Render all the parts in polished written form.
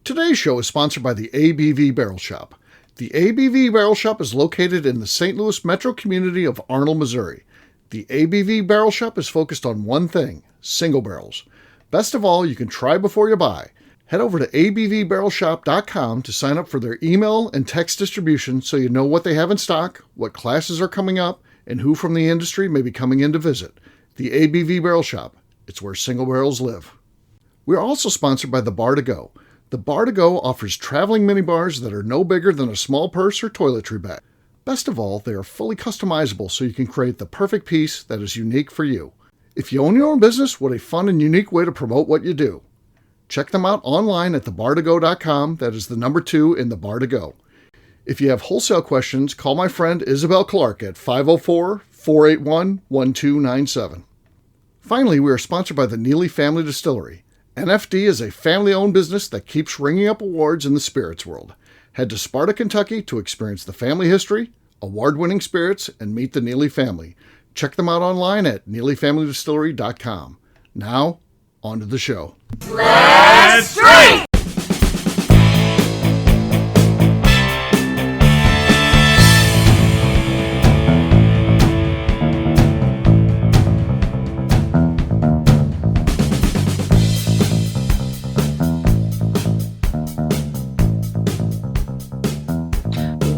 Today's show is sponsored by the ABV Barrel Shop. The ABV Barrel Shop is located in the St. Louis metro community of Arnold, Missouri. The ABV Barrel Shop is focused on one thing, single barrels. Best of all, you can try before you buy. Head over to abvbarrelshop.com to sign up for their email and text distribution so you know what they have in stock, what classes are coming up, and who from the industry may be coming in to visit. The ABV Barrel Shop. It's where single barrels live. We are also sponsored by the Bar to Go. The Bar to Go offers traveling minibars that are no bigger than a small purse or toiletry bag. Best of all, they are fully customizable so you can create the perfect piece that is unique for you. If you own your own business, what a fun and unique way to promote what you do. Check them out online at thebar2go.com. That is the number 2 in the Bar to Go. If you have wholesale questions, call my friend Isabel Clark at 504-481-1297. Finally, we are sponsored by the Neely Family Distillery. NFD is a family-owned business that keeps ringing up awards in the spirits world. Head to Sparta, Kentucky to experience the family history, award-winning spirits, and meet the Neely family. Check them out online at neelyfamilydistillery.com. Now, on to the show. Let's drink!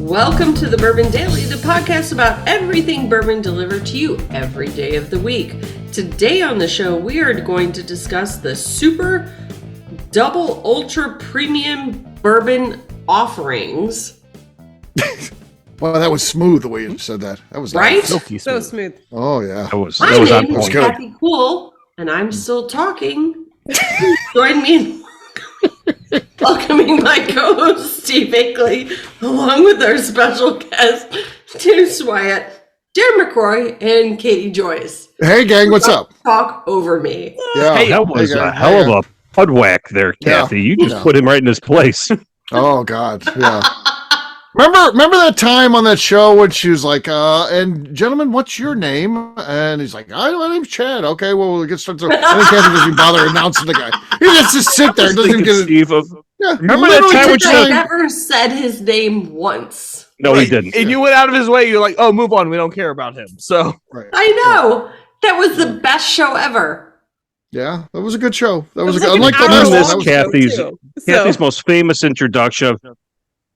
Welcome to the Bourbon Daily, the podcast about everything bourbon delivered to you every day of the week. Today on the show, we are going to discuss the Super Double Ultra Premium Bourbon offerings. Well, that was smooth the way you said that. That was right? Silky smooth. So smooth. Oh, yeah. That was on point. I'm Kathy Cool, and I'm still talking. Join me in welcoming my co-host, Steve Akeley, along with our special guest, Tim Swyatt, Darren McCroy, and Katie Joyce. Hey, gang, what's up? Talk over me. Yeah, hey, that was a hell of a pud whack there, Kathy. You just put him right in his place. Oh, God, yeah. Remember that time on that show when she was like, and gentlemen, what's your name? And he's like, my name's Chad. Okay, well, we'll get started. So, and then Kathy doesn't even bother announcing the guy. He just sit there and doesn't even get it. Yeah, remember that time when she never said his name once. No, he didn't. And you went out of his way. You're like, oh, move on. We don't care about him. So I know. That was the best show ever. Yeah, that was a good show. That was like unlike the last one. Kathy's most famous introduction.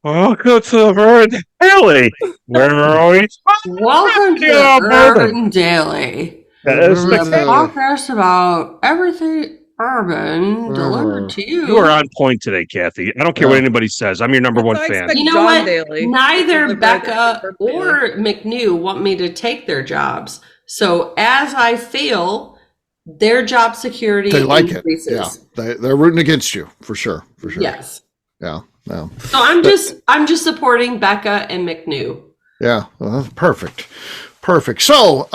Welcome to the Bourbon Daily. Where are we? Welcome to the Bourbon Daily. The podcast about everything bourbon delivered to you. You are on point today, Kathy. I don't care what anybody says. I'm your number one fan. You know what? Neither Becca or McNew want me to take their jobs. So as I feel, their job security they like increases. It. Yeah, they're rooting against you for sure. Yes. Yeah. No. So I'm just supporting Becca and McNew. Yeah, well, perfect. So,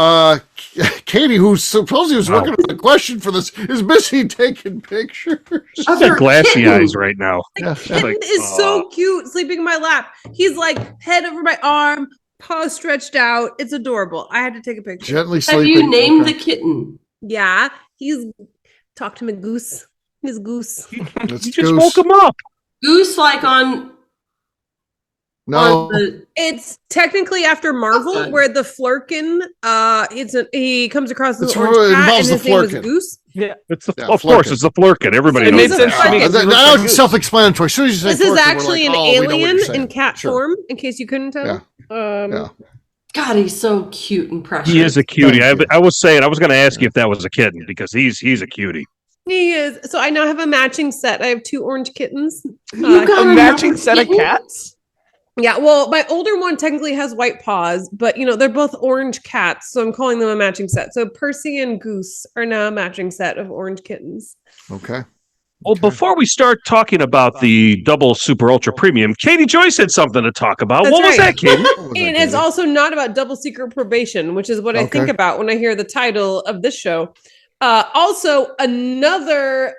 Katie, who supposedly was working on the question for this, is busy taking pictures. She's got glassy eyes right now. The kitten is so cute, sleeping in my lap. He's like head over my arm, paws stretched out. It's adorable. I had to take a picture. Gently sleeping. Have you named the kitten? Yeah, he's talk to me, Goose. His Goose. You just woke him up. Goose, like on. No, it's technically after Marvel, where the Flurkin, he comes across as an orange cat, and his name is Goose. Yeah, of course, it's the Flurkin. Everybody knows that. That was self-explanatory. As soon as you say this is actually an alien in cat form, in case you couldn't tell. Yeah. God, he's so cute and precious. He is a cutie. I was saying, I was going to ask you if that was a kitten, because he's a cutie. He is. So I now have a matching set. I have 2 orange kittens. You got a matching set of cats? Yeah, well, my older one technically has white paws, but, they're both orange cats, so I'm calling them a matching set. So Percy and Goose are now a matching set of orange kittens. Okay. Well, before we start talking about the double super ultra premium, Katie Joyce had something to talk about. That's what was that, Katie? And it's also not about double secret probation, which is what I think about when I hear the title of this show. Also, another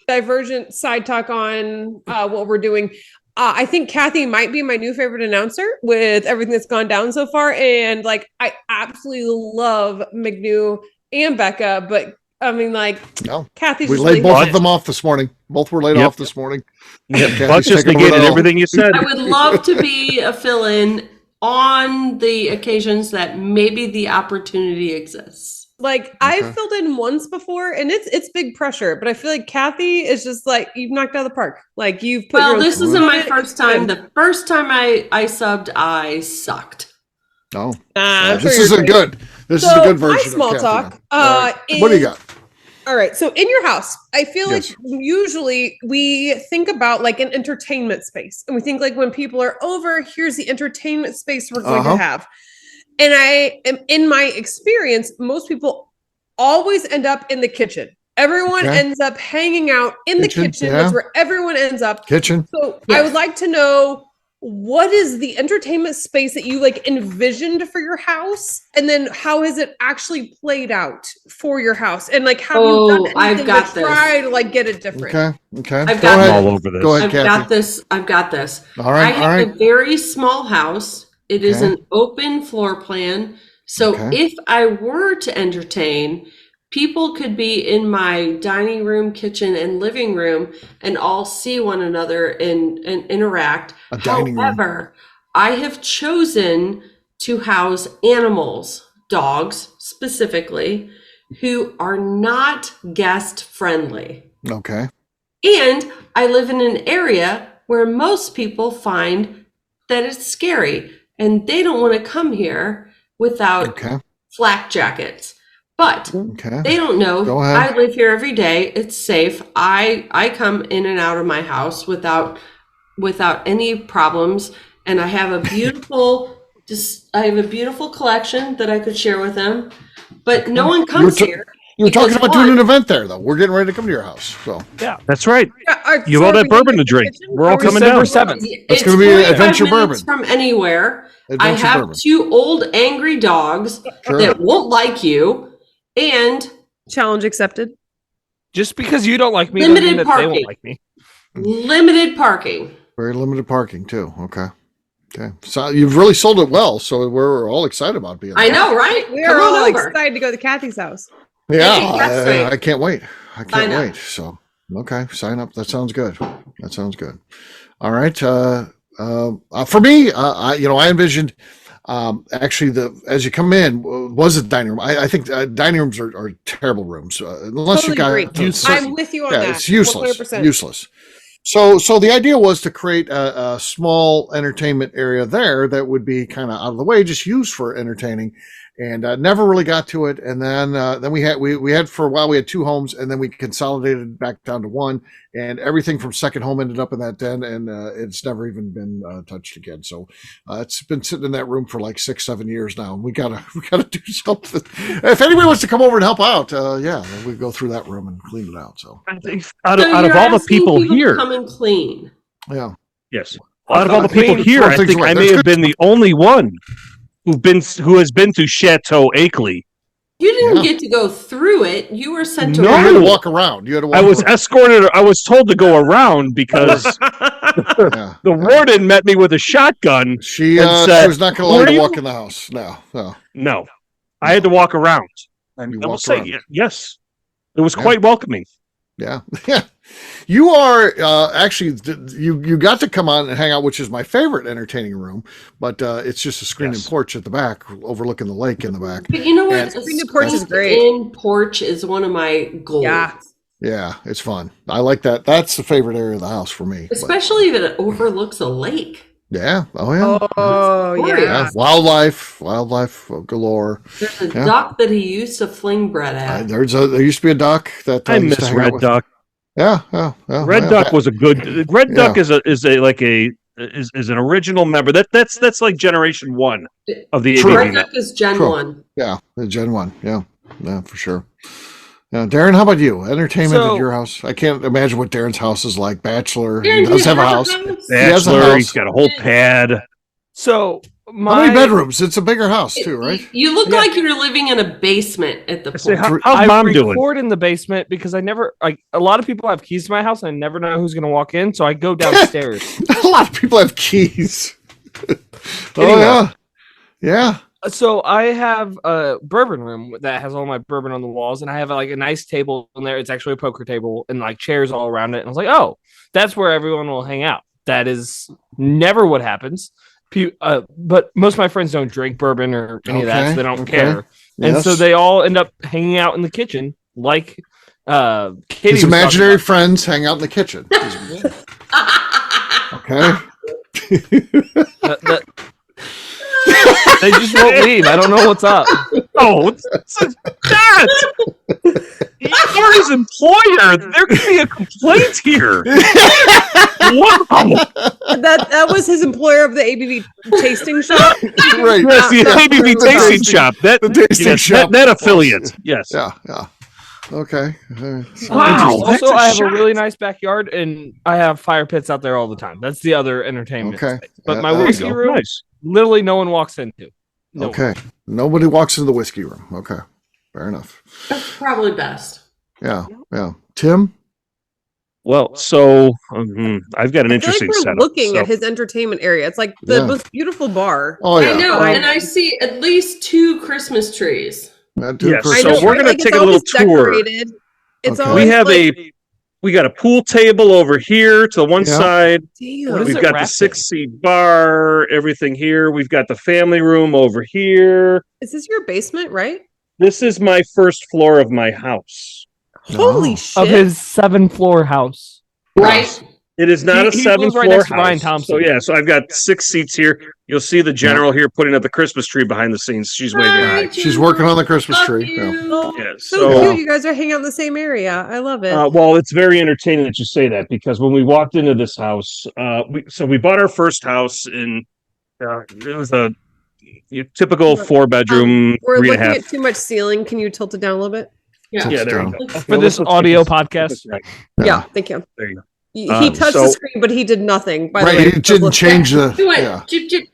divergent side talk on what we're doing. I think Kathy might be my new favorite announcer with everything that's gone down so far. And I absolutely love McNew and Becca, but I mean, like, No. Kathy's We just laid like, both of them off this morning. Both were laid off this morning. Yeah, Buck's just negated everything you said. I would love to be a fill-in on the occasions that maybe the opportunity exists. Like, I've filled in once before, and it's big pressure, but I feel like Kathy is just like, you've knocked out of the park. Like, you've put Well, this isn't my first time. The first time I subbed, I sucked. Oh, this is a good version. My small talk. What do you got? All right. So in your house, I feel like usually we think about like an entertainment space, and we think like when people are over, here's the entertainment space we're going to have. And in my experience, most people always end up in the kitchen. Everyone ends up hanging out in the kitchen. That's where everyone ends up. Kitchen. So I would like to know, what is the entertainment space that you like envisioned for your house, and then how has it actually played out for your house, and like have you done anything to try to like get it different? Okay. I've got all over this. Go ahead, I've got this. All right. I have a very small house. It is an open floor plan. So if I were to entertain, people could be in my dining room, kitchen, and living room and all see one another and interact. However, I have chosen to house animals, dogs specifically, who are not guest friendly. Okay. And I live in an area where most people find that it's scary and they don't want to come here without flak jackets. But they don't know. I live here every day. It's safe. I come in and out of my house without any problems, and I have a beautiful collection that I could share with them. But no one comes here. You're talking about doing an event there, though. We're getting ready to come to your house. So yeah, that's right. You all that bourbon to drink. We're all coming down. It's going to be adventure bourbon from anywhere. I have 2 old angry dogs that won't like you. And challenge accepted. Just because you don't like me doesn't mean that they won't like me. Limited parking. Very limited parking too. Okay. So you've really sold it well. So we're all excited about being there. I know, right? We're all excited to go to Kathy's house. Yeah, I can't wait. So sign up. That sounds good. All right. For me, I envisioned. Actually, as you come in, was a dining room. I think dining rooms are terrible rooms unless you got. I'm with you on that. It's useless. 100%. Useless. So the idea was to create a small entertainment area there that would be kind of out of the way, just used for entertaining, and never really got to it. And then we had for a while we had 2 homes, and then we consolidated back down to 1, and everything from second home ended up in that den, and it's never even been touched again. So it's been sitting in that room for like 6-7 years now, and we gotta do something. If anybody wants to come over and help out, we go through that room and clean it out. So I think out of all the people here, come and clean. Yeah. Yes. Out of all the people here, I think I may have been the only one who has been to Chateau Akeley. You didn't get to go through it. You were sent to You had to walk around. I was escorted. I was told to go around because the warden met me with a shotgun. She was not going to let you walk in the house. No. I had to walk around. And I will say, yes, it was quite welcoming. Yeah. You are actually you got to come on and hang out, which is my favorite entertaining room, but it's just a screened porch at the back overlooking the lake in the back. But you know what? A screened porch is great. Porch is one of my goals. Yeah, it's fun. I like that. That's the favorite area of the house for me. Especially if it overlooks a lake. Yeah. Oh yeah. Oh yeah. Wildlife galore. There's a duck that he used to fling bread at. There used to be a duck that I miss Red Duck. Yeah. Red Duck was a good. Red Duck is an original member. That's like generation 1 of the ABV. Red Duck is Gen 1. Yeah, the Gen 1. Yeah, for sure. Yeah, Darren, how about you? Entertainment at your house? I can't imagine what Darren's house is like. Bachelor. Darren, he does have a house. Bachelor. He's got a whole pad. So how many bedrooms? It's a bigger house too, right? You look like you're living in a basement at the point. How's mom doing? I record in the basement because I never a lot of people have keys to my house and I never know who's going to walk in, so I go downstairs. A lot of people have keys. Anyway, yeah. So I have a bourbon room that has all my bourbon on the walls, and I have like a nice table in there. It's actually a poker table and like chairs all around it. And I was like, oh, that's where everyone will hang out. That is never what happens. But most of my friends don't drink bourbon or any of that, so they don't care. Yes. And so they all end up hanging out in the kitchen, like Katie. His imaginary friends hang out in the kitchen. Okay. They just won't leave. I don't know what's up. Oh, that! You're his employer. There could be a complaint here. Wow. That was his employer of the ABV tasting shop. Right. Yes, the ABV tasting shop. That tasting shop. That affiliate. Yes. Yeah. Okay. Wow. Also, I have a really nice backyard, and I have fire pits out there all the time. That's the other entertainment. Okay. Space. But my there you whiskey go. room, Nice. literally no one walks into. No Okay. one. Nobody walks into the whiskey room. Okay. Fair enough. That's probably best. Yeah. Tim? Well, so I've got an I feel like interesting we're setup. looking at his entertainment area. It's like the most beautiful bar. Oh, yeah. I know, Right. and I see at least 2 Christmas trees. Yes, I so know, we're right? gonna Like, take it's a little always tour. decorated. It's Okay. always We have like, we got a pool table over here to the one Yeah. side. damn. What is We've it got the wrapped 6-seat bar, everything here. We've got the family room over here. Is this your basement, right? This is my first floor of my house. Holy Oh. shit. Of his 7-floor house. Right? It is not He a lives 7-floor right next to house. Ryan Thompson. So yeah, so I've got 6 seats here. You'll see the general here putting up the Christmas tree behind the scenes. She's waving Hi, hi. She's working on the Christmas Love tree. you. Yeah. Oh, Yeah, so so cute. You guys are hanging out in the same area. I love it. well, it's very entertaining that you say that because when we walked into this house, we bought our first house in it was a typical 4-bedroom, We're 3.5. looking at too much ceiling. Can you tilt it down a little bit? Yeah. Yeah, there you Down. go. For this audio podcast. Right. Yeah, thank you. There you go. He touched the so- screen, but he did nothing. By the Right. way, He didn't change the. Do it. Yeah. Jip, jip.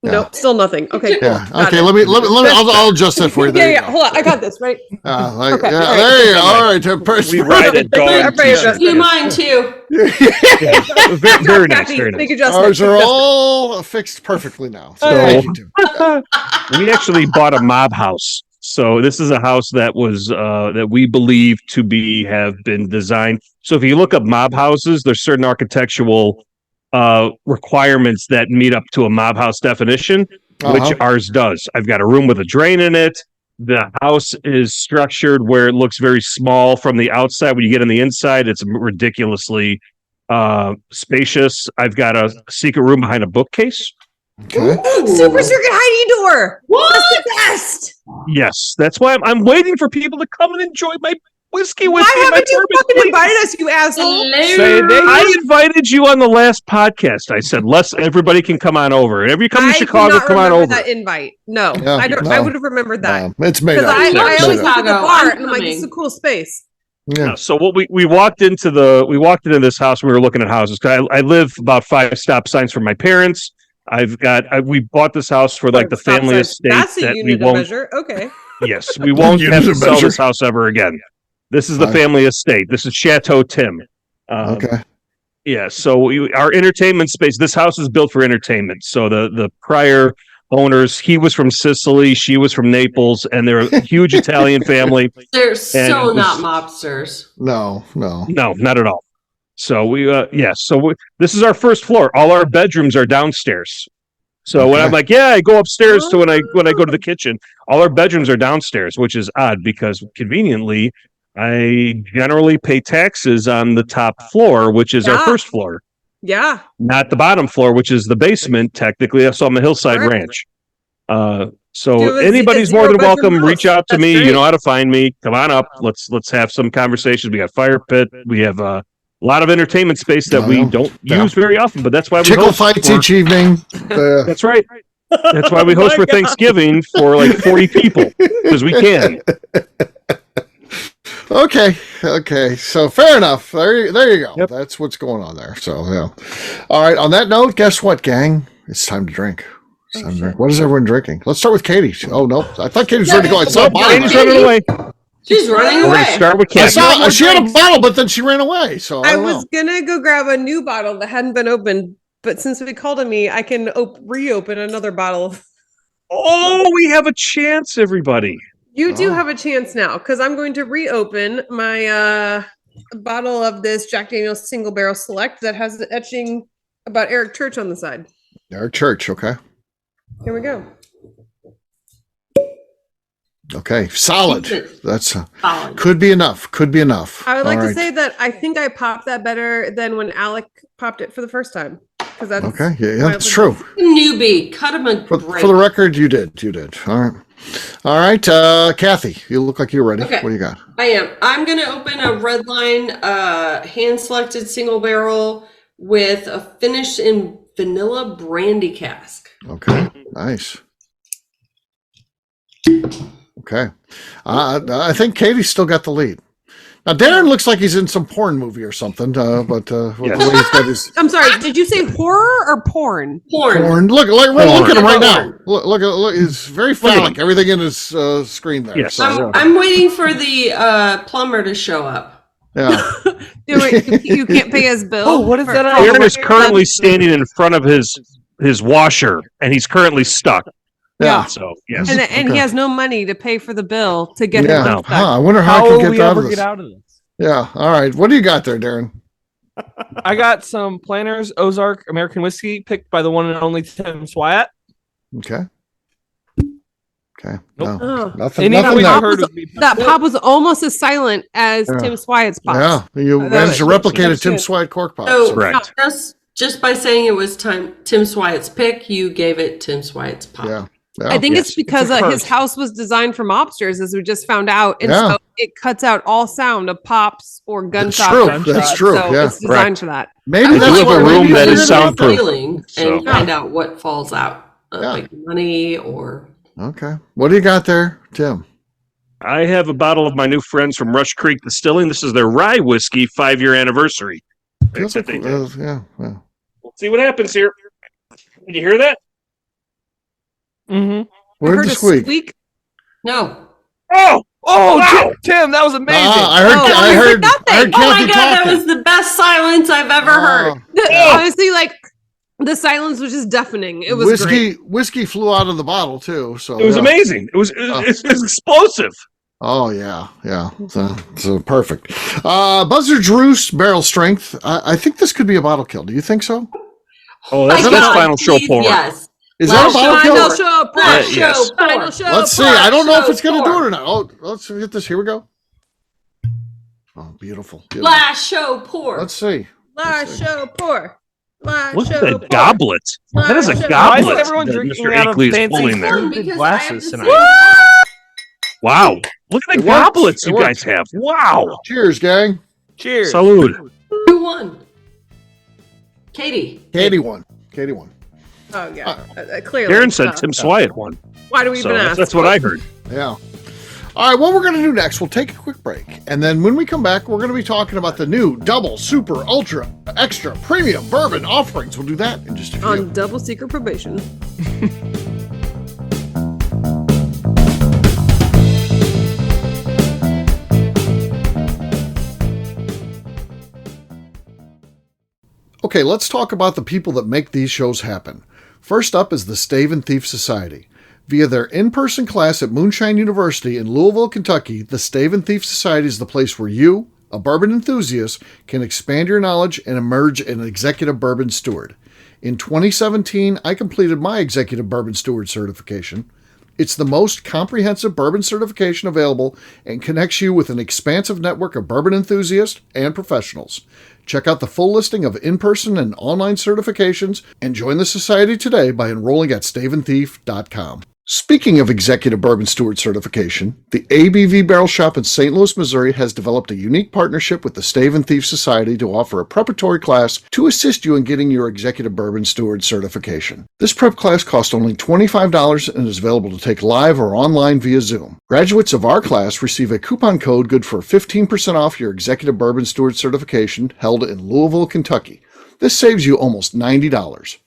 Nope, still nothing. Okay, cool. Yeah. Got Okay. it. Let me. I'll adjust that for you. There Yeah, you yeah. go. Hold on, I got this. Right. Okay. all right. There you go. All right. We ride it, dog. Everybody adjust. Do mine too. Yeah. Very nice. Kathy, Very Make nice. adjustments. Ours are all fixed perfectly now. So All right. thank you, Tim. We actually bought a mob house. So this is a house that was that we believe to have been designed. So if you look up mob houses, there's certain architectural requirements that meet up to a mob house definition, which ours does. I've got a room with a drain in it. The house is structured where it looks very small from the outside. When you get on the inside, it's ridiculously spacious. I've got a secret room behind a bookcase. Okay. Super Circuit hiding door. What? That's the best. Yes, that's why I'm waiting for people to come and enjoy my whiskey with Why me. haven't you bourbon, fucking please. invited us, you asshole? Hello. I invited you on the last podcast. I said, everybody can come on over. And if you come to I Chicago, do not come on remember over. that invite. No, Yeah, I don't. no. I would have remembered that It's made because up. I It's always made look up. at the Chicago, bar I'm and I'm like, coming. this is a cool space. Yeah. So what we walked into this house. And we were looking at houses because I live about 5 stop signs from my parents. We bought this house for like the Stop family signs. estate That's a that we unit of won't. measure. Okay. Yes, we won't Unit have to of sell measure. this house ever again. This is the Right. family estate. This is Chateau Tim. Okay. Yeah, so our entertainment space. This house is built for entertainment. So the prior owners, he was from Sicily, she was from Naples, and they're a huge Italian family. They're And so it was- not mobsters. No. No, not at all. So this is our first floor. All our bedrooms are downstairs. So when Okay. I'm like, I go upstairs to when I go to the kitchen, all our bedrooms are downstairs, which is odd because conveniently I generally pay taxes on the top floor, which is our Yeah. first floor, Yeah. not the bottom floor, which is the basement. Technically, so I'm a hillside Right. ranch. Do a Anybody's zero more than bedroom welcome. house. Reach out to That's me. great. You know how to find me. Come on up. Let's have some conversations. We got fire pit. We have a lot of entertainment space that we don't use very often, but that's why we Chickle host fights for- each evening. That's right. That's why we host Oh my for God. Thanksgiving for like 40 people because we can. Okay. So fair enough. There you go. Yep. That's what's going on there. So yeah. All right. On that note, guess what, gang? It's time to drink. It's time to drink. What is everyone drinking? Let's start with Katie. Oh no, I thought Katie was ready to go. I saw a bottle. Katie's running away. She's running We're going to away. start with I Katie. saw she had a bottle, but then she ran away. So I don't was know. gonna go grab a new bottle that hadn't been opened, but since we called on me, I can reopen another bottle. Oh, we have a chance, everybody. You do have a chance now because I'm going to reopen my bottle of this Jack Daniel's Single Barrel Select that has the etching about Eric Church on the side. Eric Church, okay. Here we go. Okay, solid. That's Solid. could be enough. Could be enough. I would like All to right. say that I think I popped that better than when Alec popped it for the first time. Because that's Okay, yeah, that's true. Newbie, cut him a For break. the record, you did. All right. Kathy, you look like you're ready. Okay. What do you got? I am. I'm going to open a red line hand-selected single barrel with a finish in vanilla brandy cask. Okay, nice. Okay, I think Katie's still got the lead. Now Darren looks like he's in some porn movie or something, but with the way he's got his I'm sorry, did you say horror or porn? Porn. Look at him right now. Look, he's very phallic. him. Everything in his screen there. Yes. So, I'm waiting for the plumber to show up. yeah. You can't pay his bill. Oh, what is that? Darren is currently standing in front of his washer, and he's currently stuck. Yeah. So yes. And he has no money to pay for the bill to get him Yeah. unstuck. Huh, I wonder how How I will can we get out ever of this. get out of this? Yeah. All right. What do you got there, Darren? I got some Planters Ozark American whiskey picked by the one and only Tim Swyatt. Okay. Okay. Nope. No, Oh. nothing. Anything Nothing we there. heard of me. That pop was almost as silent as Yeah. Tim Swyatt's pop. Yeah. You That managed to was- replicate a that's Tim good. Swyatt cork pop. So Correct. just by saying it was Tim Swyatt's pick, you gave it Tim Swyatt's pop. Yeah. I think Yes, it's because it's a his curse. house was designed for mobsters, as we just found out, and Yeah. so it cuts out all sound of pops or gunshots. true. or That's shots, true, So yeah. it's designed for that. Maybe I do that's have what a room maybe that it's- is soundproof. Feeling So- and find out what falls out, Yeah. like money or. Okay. What do you got there, Tim? I have a bottle of my new friends from Rush Creek Distilling. This is their rye whiskey 5-year anniversary. Feels That's like, what they did. yeah. We'll see what happens here. Did you hear that? Mm-hmm. I Where'd heard the a squeak? squeak. No. Oh, Oh, wow. Tim, that was amazing. I heard. Oh, I it was heard. nothing. I heard Oh my Kathy god, that talking. was the best silence I've ever heard. Honestly, like the silence was just deafening. It was great. Whiskey flew out of the bottle too. So it was yeah. amazing. It was explosive. Oh yeah. So perfect. Buzzard's Roost barrel strength. I think this could be a bottle kill. Do you think so? Oh, My that's God, final show please, pour. Yes. Is Last that a bottle show, kill? Final show, Last yes. show, final pour. show. Let's see. pour. I don't know if show it's going to pour. do it or not. Oh, let's get this. Here we go. Oh, beautiful. Last show pour. Let's see. Last show, pour. Last Look show, at that pour. goblet. That is a Why is goblet. Why is everyone that drinking Mr. out of Akeley is fancy pulling there. Because I glasses have to tonight? Wow. Look at the It works. goblets It you works. guys have. Wow. Cheers, gang. Cheers. Salud. Who won? Katie. Katie won. Oh yeah, clearly. Darren said Tim Swyatt won. Why do we So even ask? that's what I heard. Yeah. All right, what we're going to do next, we'll take a quick break. And then when we come back, we're going to be talking about the new double, super, ultra, extra, premium bourbon offerings. We'll do that in just a few. On double secret probation. Okay, let's talk about the people that make these shows happen. First up is the Stave and Thief Society. Via their in-person class at Moonshine University in Louisville, Kentucky, the Stave and Thief Society is the place where you, a bourbon enthusiast, can expand your knowledge and emerge an executive bourbon steward. In 2017, I completed my executive bourbon steward certification. It's the most comprehensive bourbon certification available and connects you with an expansive network of bourbon enthusiasts and professionals. Check out the full listing of in-person and online certifications and join the society today by enrolling at staveandthief.com. Speaking of Executive Bourbon Steward certification, the ABV Barrel Shop in St. Louis, Missouri has developed a unique partnership with the Stave and Thief Society to offer a preparatory class to assist you in getting your Executive Bourbon Steward certification. This prep class costs only $25 and is available to take live or online via Zoom. Graduates of our class receive a coupon code good for 15% off your Executive Bourbon Steward certification held in Louisville, Kentucky. This saves you almost $90.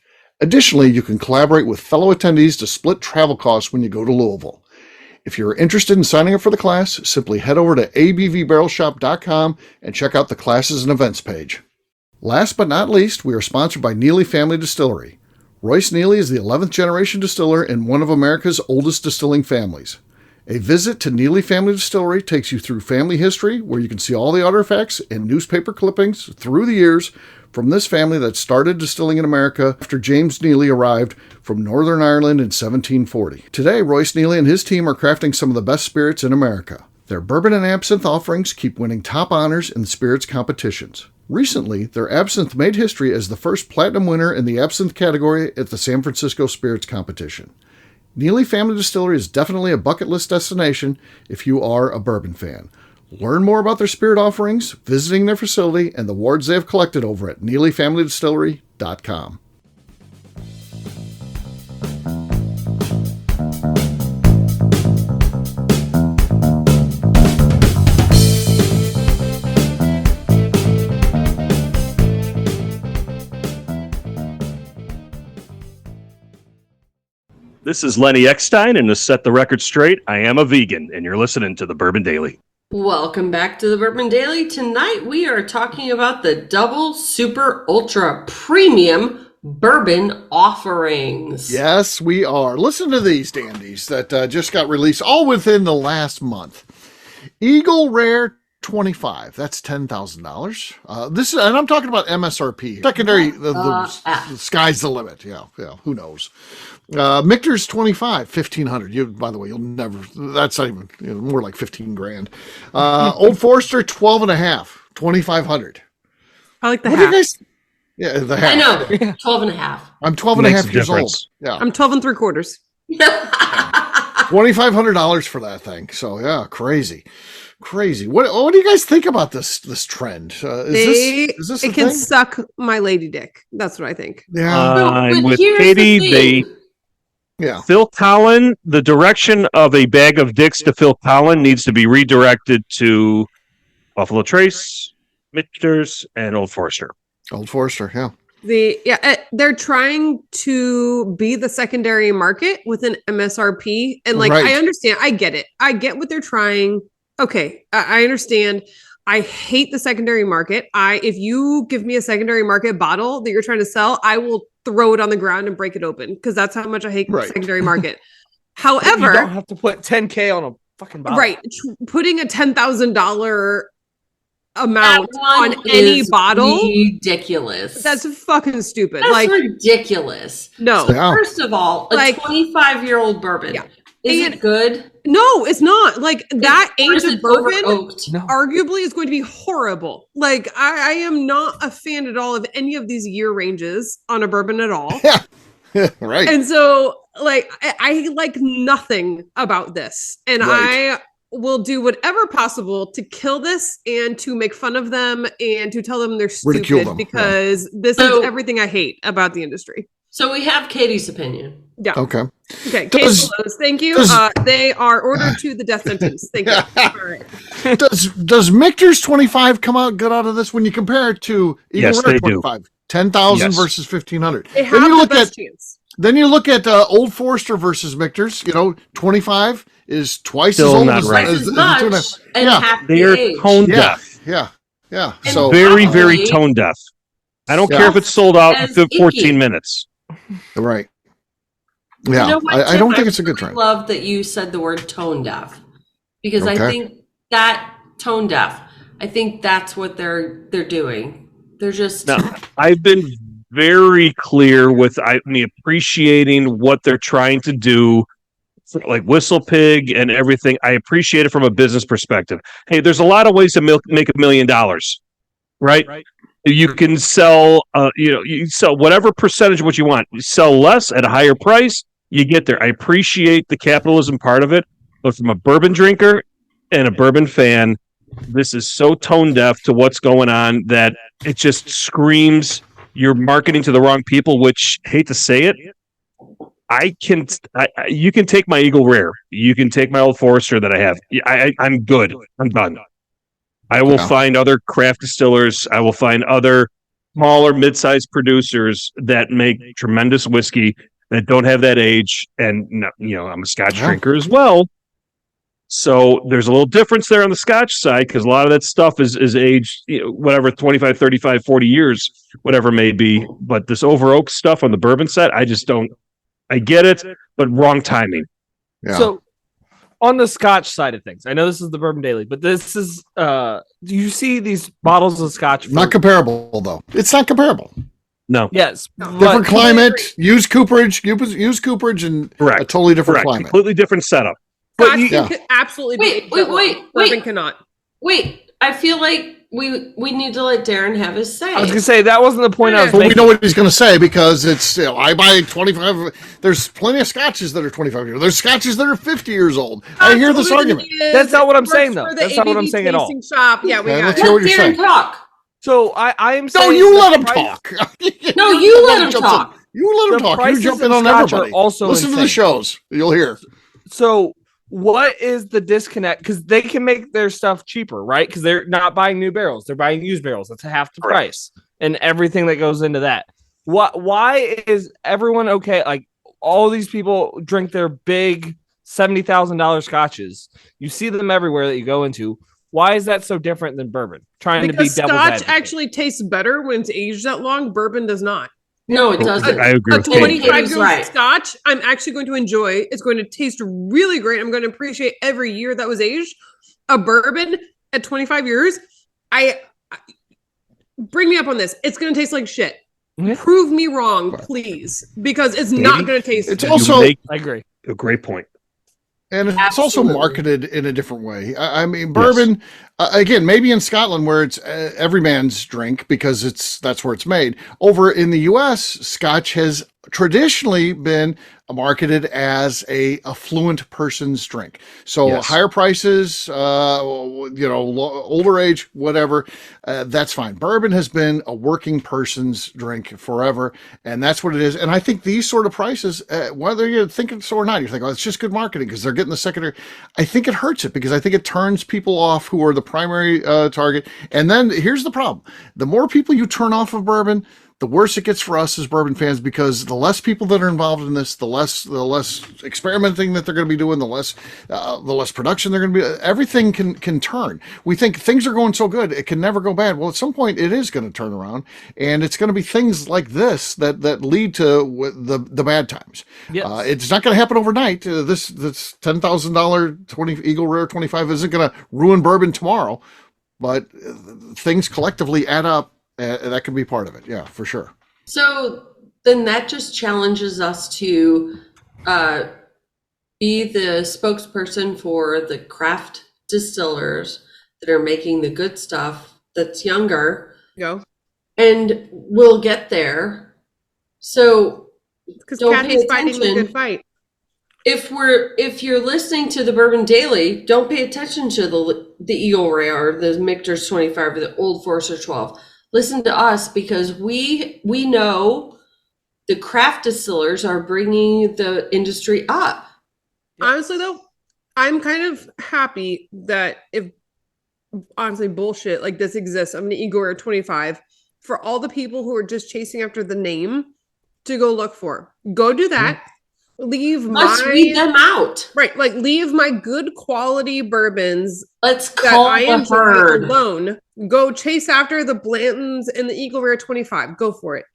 Additionally, you can collaborate with fellow attendees to split travel costs when you go to Louisville. If you're interested in signing up for the class, simply head over to abvbarrelshop.com and check out the classes and events page. Last but not least, we are sponsored by Neely Family Distillery. Royce Neely is the 11th generation distiller in one of America's oldest distilling families. A visit to Neely Family Distillery takes you through family history, where you can see all the artifacts and newspaper clippings through the years from this family that started distilling in America after James Neely arrived from Northern Ireland in 1740. Today, Royce Neely and his team are crafting some of the best spirits in America. Their bourbon and absinthe offerings keep winning top honors in spirits competitions. Recently, their absinthe made history as the first platinum winner in the absinthe category at the San Francisco Spirits Competition. Neely Family Distillery is definitely a bucket list destination if you are a bourbon fan. Learn more about their spirit offerings, visiting their facility, and the awards they have collected over at NeelyFamilyDistillery.com. This is Lenny Eckstein, and to set the record straight, I am a vegan, and you're listening to the Bourbon Daily. Welcome back to the Bourbon Daily. Tonight we are talking about the Double Super Ultra Premium Bourbon offerings. Yes, we are. Listen to these dandies that just got released all within the last month. Eagle Rare 25. That's $10,000. This is, and I'm talking about MSRP. Secondary, the sky's the limit. Yeah. Who knows? Michter's 25, $1,500. By the way, you'll never. That's not even more like $15,000. Old Forester 12 and a half, $2,500. I like the what half. Do you guys? Yeah, the half. I know, 12 and a half. I'm 12 and a half years old. Yeah, I'm 12 and 3/4. $2,500 for that thing. So yeah, crazy. What do you guys think about this trend? Is this it can suck my lady dick. That's what I think. Yeah, I'm with Katie. Phil Collin, the direction of a bag of dicks to Phil Collin needs to be redirected to Buffalo Trace, Michter's, and Old Forester. Old Forester, yeah. They're trying to be the secondary market with an MSRP, and right. I understand. I get it. I get what they're trying. Okay, I understand. I hate the secondary market. If you give me a secondary market bottle that you're trying to sell, I will throw it on the ground and break it open because that's how much I hate the secondary market. However, you don't have to put $10,000 on a fucking bottle. Right. Putting a $10,000 amount on any bottle, ridiculous. That's fucking stupid. That's ridiculous. No. So first of all, a 25-year-old bourbon. Yeah. Is it good? No, it's not. That age of bourbon No. arguably is going to be horrible. I am not a fan at all of any of these year ranges on a bourbon at all. Yeah. Right. And so I like nothing about this. And I will do whatever possible to kill this and to make fun of them and to tell them they're stupid because this is everything I hate about the industry. So we have Katie's opinion. Yeah. Okay. Case closed. Thank you. They are ordered to the death sentence. Thank you. All right. Does Michter's 25 come out good out of this when you compare it to Eagle Rare 25? 10,000 versus 1,500. They have the best chance. Then you look at Old Forester versus Michter's. 25 is twice Still as old not as right. As much and half they the are age. tone deaf. Yeah. So very, very tone deaf. I don't care if it's sold out in 14 minutes. Right. Yeah, you know what, I don't think it's a good trend. I love that you said the word tone deaf because I think that tone deaf. I think that's what they're doing. They're just. No, I've been very clear with me appreciating what they're trying to do, like Whistle Pig and everything. I appreciate it from a business perspective. Hey, there's a lot of ways to make $1 million, right? You can sell, you sell whatever percentage of what you want. You sell less at a higher price, you get there. I appreciate the capitalism part of it, but from a bourbon drinker and a bourbon fan, this is so tone deaf to what's going on that it just screams you're marketing to the wrong people, which, hate to say it, you can take my Eagle Rare. You can take my Old Forester that I have. I'm good. I'm done. I will find other craft distillers. I will find other smaller, mid-sized producers that make tremendous whiskey that don't have that age. And I'm a Scotch drinker as well. So there's a little difference there on the Scotch side because a lot of that stuff is aged, whatever, 25, 35, 40 years, whatever it may be. But this over oak stuff on the bourbon side, I just don't. I get it, but wrong timing. Yeah. So on the Scotch side of things, I know this is the Bourbon Daily, but this is do you see these bottles of Scotch? Not comparable, though. It's not comparable. No. Yes. Different climate, use cooperage, and Correct. a totally different Correct. climate. Completely different setup. Scotch can absolutely be. Wait. Bourbon cannot. Wait, I feel like we need to let Darren have his say. I was gonna say that wasn't the point I was But making. we know what he's going to say because it's, I buy 25. There's plenty of scotches that are 25 years. There's scotches that are 50 years old. I hear this argument. That's not what I'm saying, though. That's not what I'm saying at all. Shop. Yeah, we got let's it. hear what Let you're Darren saying. talk. So I am No, saying you the let him price- talk. No, you let him talk. You let him The talk. You prices jump in of on Scotch are everybody. also Listen to the insane. shows. You'll hear. So what is the disconnect? Because they can make their stuff cheaper, right? Because they're not buying new barrels; they're buying used barrels. That's half the price, and everything that goes into that. Why is everyone okay? Like all these people drink their big $70,000 scotches. You see them everywhere that you go into. Why is that so different than bourbon? Trying Because to be devil's Scotch advocate. actually tastes better when it's aged that long. Bourbon does not. No, it doesn't. I agree A with Kate. 25-year-old Right. Scotch, I'm actually going to enjoy. It's going to taste really great. I'm going to appreciate every year that was aged. A bourbon at 25 years, I bring me up on this. It's going to taste like shit. Mhm. Prove me wrong, please, because it's not going to taste. It's good. also- You make I agree. a great point. And it's Absolutely. also marketed in a different way. I mean, bourbon, again, maybe in Scotland where it's every man's drink because that's where it's made. Over in the U.S., Scotch has traditionally been marketed as a affluent person's drink. So Yes. higher prices, older age, whatever, that's fine. Bourbon has been a working person's drink forever, and that's what it is. And I think these sort of prices, whether you think so or not, you think, oh, it's just good marketing because they're getting the secondary. I think it hurts it because I think it turns people off who are the primary target. And then here's the problem. The more people you turn off of bourbon, the worse it gets for us as bourbon fans because the less people that are involved in this, the less experimenting that they're going to be doing, the less production they're going to be. Everything can turn. We think things are going so good, it can never go bad. Well, at some point, it is going to turn around, and it's going to be things like this that lead to the bad times. Yes. It's not going to happen overnight. This $10,000 Eagle Rare 25 isn't going to ruin bourbon tomorrow, but things collectively add up. That could be part of it. Yeah, for sure. So then that just challenges us to be the spokesperson for the craft distillers that are making the good stuff that's younger, Go. and we'll get there. So Because don't Kathy's pay fighting the attention. good fight. If you're listening to the Bourbon Daily, don't pay attention to the Eagle Rare or the Michter's 25 or the Old Forester 12. Listen to us because we know the craft distillers are bringing the industry up. Honestly, though, I'm kind of happy that if honestly bullshit like this exists, I'm gonna Eagle Rare 25 for all the people who are just chasing after the name to go look for. Go do that. Leave Let's my read them out. right, like leave my good quality bourbons Let's that call I the enjoy herd. alone. Go chase after the Blantons and the Eagle Rare 25. Go for it.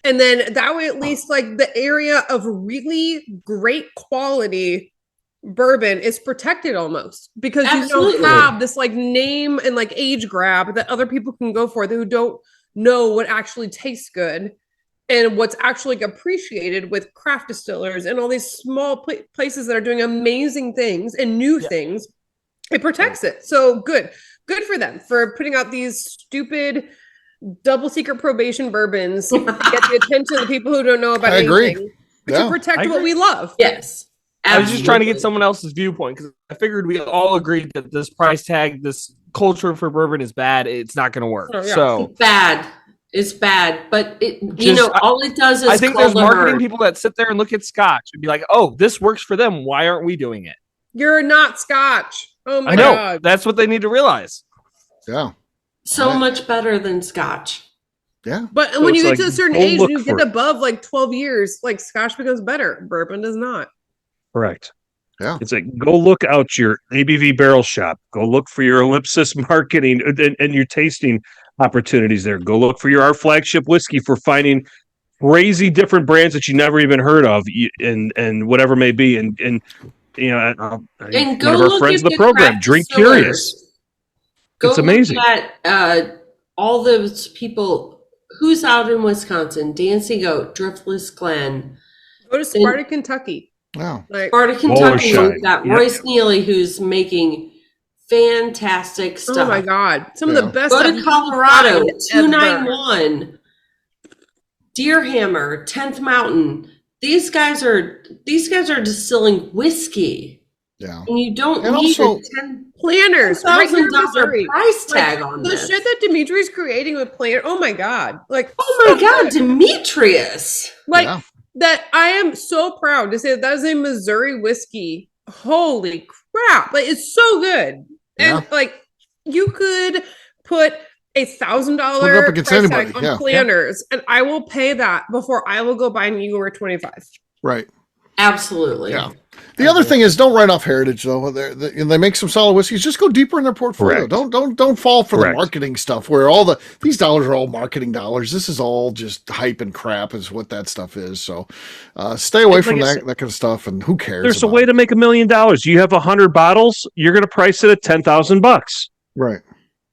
And then that way, at least like the area of really great quality bourbon is protected almost because you Absolutely. don't have this like name and like age grab that other people can go for who don't know what actually tastes good and what's actually appreciated with craft distillers and all these small places that are doing amazing things and new things. It protects it. So good for them for putting out these stupid double secret probation bourbons to get the attention of the people who don't know about I agree. anything Yeah. to protect I what agree. we love. Yes. I was just trying to get Absolutely. someone else's viewpoint because I figured we all agreed that this price tag, this culture for bourbon is bad. It's not going to work. Oh, yeah. So It's bad, but Just- all it does is I think call there's the marketing herd. people that sit there and look at Scotch and be like, "Oh, this works for them. Why aren't we doing it?" You're not Scotch. Oh my I know. God. That's what they need to realize. Yeah. So Right. much better than Scotch. Yeah. But So when you it's get like, to a certain go age, look you for get it. above like 12 years, like Scotch becomes better. Bourbon does not. Correct. Yeah. It's like, go look out your ABV barrel shop. Go look for your Ellipsis marketing and your tasting opportunities there. Go look for our flagship whiskey for finding crazy different brands that you never even heard of, and whatever may be. And you know, And go one of our look friends at of the program, craft Drink distillers. Curious. Go It's amazing. look at all those people who's out in Wisconsin, Dancing Goat, Driftless Glen. Go to Sparta, Kentucky. Wow. Like, Sparta, Kentucky, Shine. we've got Yep. Royce Neely, who's making fantastic stuff. oh my God. Some of the best Go to stuff Colorado, ever. 291, Deerhammer, 10th Mountain. These guys are distilling whiskey, Yeah. and you don't And need also- a Planners. Right here in $10,000 Missouri. price tag Like, on the this. shit that Dimitri's creating with Planner. Oh my God. Like, Oh my God, Demetrius! like Yeah. that. I am so proud to say that is a Missouri whiskey. Holy crap. Like, it's so good. Yeah. And like, you could put $1,000 Put it up against price anybody. tag on Yeah. Planners, and I will pay that before I will go buy an Eagle Rare 25. Right. Absolutely. Yeah. The other thing is, don't write off Heritage though. They make some solid whiskeys. Just go deeper in their portfolio. Correct. Don't fall for Correct. the marketing stuff where these dollars are all marketing dollars. This is all just hype and crap is what that stuff is. So stay away Like from I that said, kind of stuff. And who cares? There's a about way it? to make $1 million. You have 100 bottles. You're going to price it at $10,000. Right.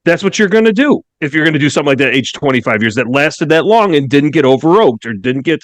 That's what you're going to do if you're going to do something like that. Age 25 years that lasted that long and didn't get over oaked or didn't get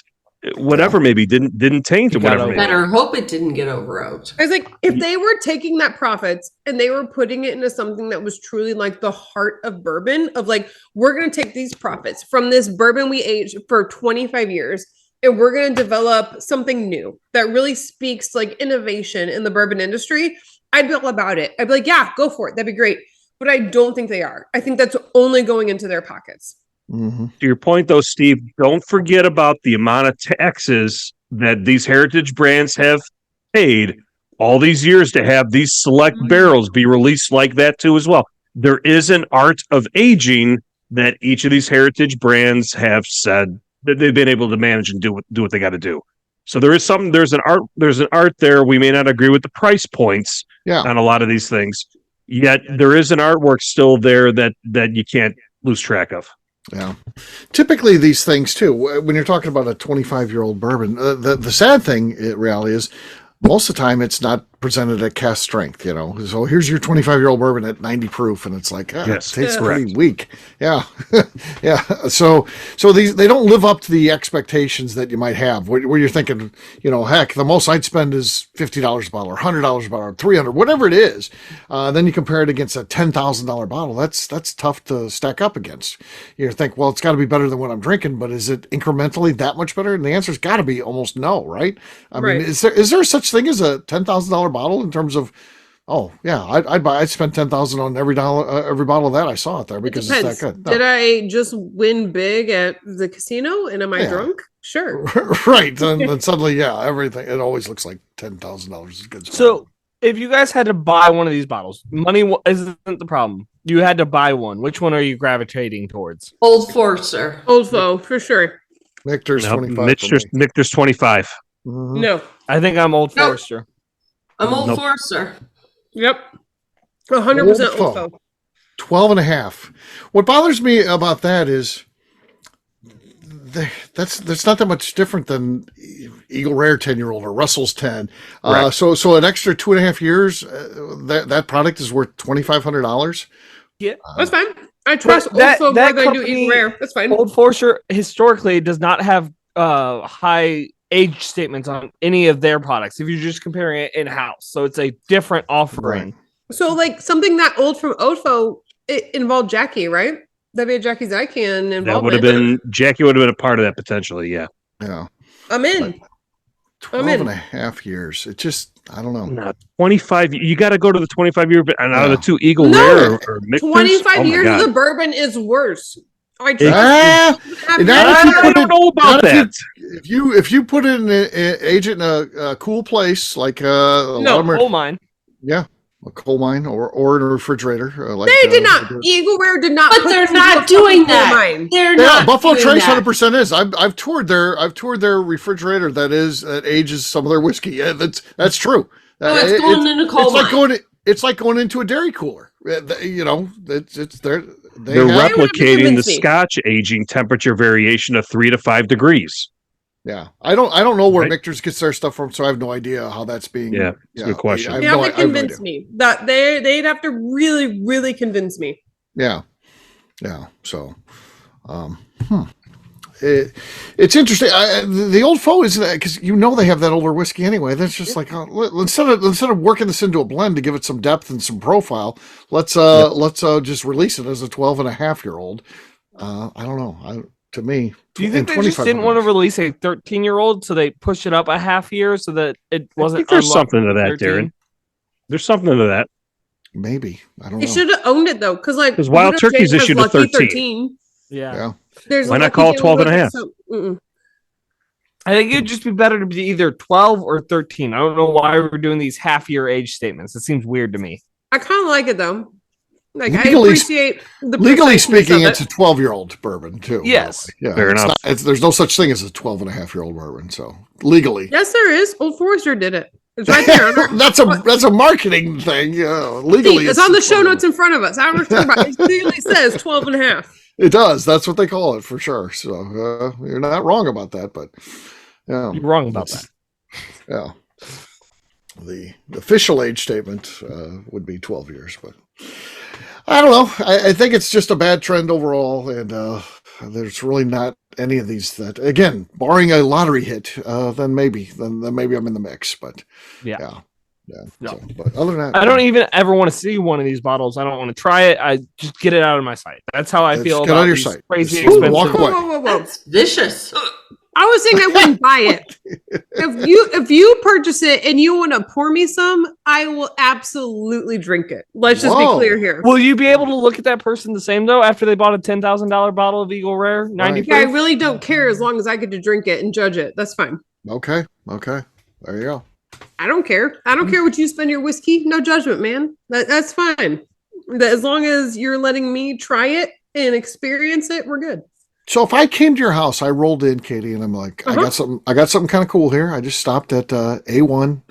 whatever, maybe didn't taint or You got whatever. over maybe. Better hope it didn't get over-oaked. I was like, if they were taking that profits and they were putting it into something that was truly like the heart of bourbon, of like, we're going to take these profits from this bourbon we aged for 25 years and we're going to develop something new that really speaks like innovation in the bourbon industry, I'd be all about it. I'd be like, yeah, go for it. That'd be great. But I don't think they are. I think that's only going into their pockets. Mm-hmm. To your point, though, Steve, don't forget about the amount of taxes that these heritage brands have paid all these years to have these select barrels be released like that too as well. There is an art of aging that each of these heritage brands have said that they've been able to manage and do what they got to do. So there's an art there. We may not agree with the price points on a lot of these things, yet there is an artwork still there that you can't lose track of. Yeah. Typically these things too, when you're talking about a 25-year-old bourbon, the sad thing in reality is most of the time it's not presented at cast strength, you know. So here's your 25-year-old bourbon at 90 proof, and it's like, Yes, it tastes correct. pretty weak. Yeah. Yeah. So these, they don't live up to the expectations that you might have where you're thinking, you know, heck, the most I'd spend is $50 a bottle or $100 a bottle or $300, whatever it is. Then you compare it against a $10,000 bottle. That's tough to stack up against. You think, well, it's got to be better than what I'm drinking, but is it incrementally that much better? And the answer's got to be almost no, right? I mean, is there such thing as a $10,000 bottle in terms of, oh yeah, I'd spend $10,000 on every bottle of that I saw out there because it's that good. No. Did I just win big at the casino and am I drunk? Sure. Right. And suddenly, everything, it always looks like $10,000 is good. So if you guys had to buy one of these bottles, money isn't the problem. You had to buy one. Which one are you gravitating towards? Old Forester. Old Foe, for sure. Michter's 25. Michter's 25. Mm-hmm. No. I think I'm Old Nope. Forester. I'm Old Nope. Forester. Yep. 100% Old Foe. 12 and a half. What bothers me about that is that's not that much different than Eagle Rare 10-year-old or Russell's 10. Right. So an extra 2.5 years, that product is worth $2,500. Yeah. That's fine. I trust Old that- Foe that more than I do company- Eagle Rare. That's fine. Old Forester historically does not have high age statements on any of their products if you're just comparing it in-house. So it's a different offering. So like something that old from Old Foe, it involved Jackie, right? That'd be a Jackie's ICANN involvement. That would have been Jackie would have been a part of that potentially. Yeah. Yeah. I'm in. 12 and a half years. It just, I don't know. No, 25. You got to go to the 25-year. And out of the two, Eagle No. Rare or Michter's, 25 oh my years God. of the bourbon is worse. I trust Ah, you. not if you I put don't know about that. If you put it in age it in a cool place like a lot No, of them are- coal mine. yeah, a coal mine or in a refrigerator. Like They did not. Eagle Rare did not. But put they're food not in a doing fucking that. coal mine. They're Yeah, not. Buffalo doing Trace that. 100% is. I've toured their refrigerator that ages some of their whiskey. Yeah, that's true. it's going in a coal mine. It's like going into a dairy cooler. You know, they're replicating the Scotch aging temperature variation of 3 to 5 degrees. Yeah, I don't know where Michter's gets their stuff from, so I have no idea how that's being. Yeah, it's a good question. You have to convince me that they'd have to really, really convince me. Yeah. So, it's interesting. The old foe is because they have that older whiskey anyway. That's just like instead of working this into a blend to give it some depth and some profile, let's just release it as a 12.5-year-old. I don't know. To me, do you think they just didn't want to release a 13-year-old, so they pushed it up a half year so that it wasn't? There's something to that, 13? Darren. There's something to that. Maybe I don't know. They should have owned it though, because Wild Turkey's issued a 13. Yeah. There's why not call it 12.5? I think it'd just be better to be either 12 or 13. I don't know why we're doing these half-year age statements. It seems weird to me. I kind of like it though. Like legally, I appreciate the legally speaking, it's a 12-year-old bourbon too. Yes, yeah, fair enough. There's no such thing as a 12.5-year-old bourbon. So legally, yes, there is. Old Forester did it. It's right there. that's a marketing thing. Legally, it's on the show notes in front of us. I don't know about it. It clearly says 12.5. It does. That's what they call it for sure. So you're not wrong about that, but you're wrong about that. Yeah. The official age statement would be 12 years, but I don't know. I think it's just a bad trend overall, and there's really not any of these that, again, barring a lottery hit, then maybe I'm in the mix. But yeah. So, but other than that, I don't even ever want to see one of these bottles. I don't want to try it. I just get it out of my sight. That's how I feel about these crazy expensive. Walk away. Whoa. That's vicious. I was saying I wouldn't buy it. If you purchase it and you want to pour me some, I will absolutely drink it. Let's just be clear here. Will you be able to look at that person the same though after they bought a $10,000 bottle of Eagle Rare 90? Yeah, I really don't care as long as I get to drink it and judge it. That's fine. Okay. There you go. I don't care. I don't care what you spend your whiskey. No judgment, man. That's fine. As long as you're letting me try it and experience it, we're good. So if I came to your house, I rolled in, Katie, and I'm like, I got something kind of cool here. I just stopped at A1,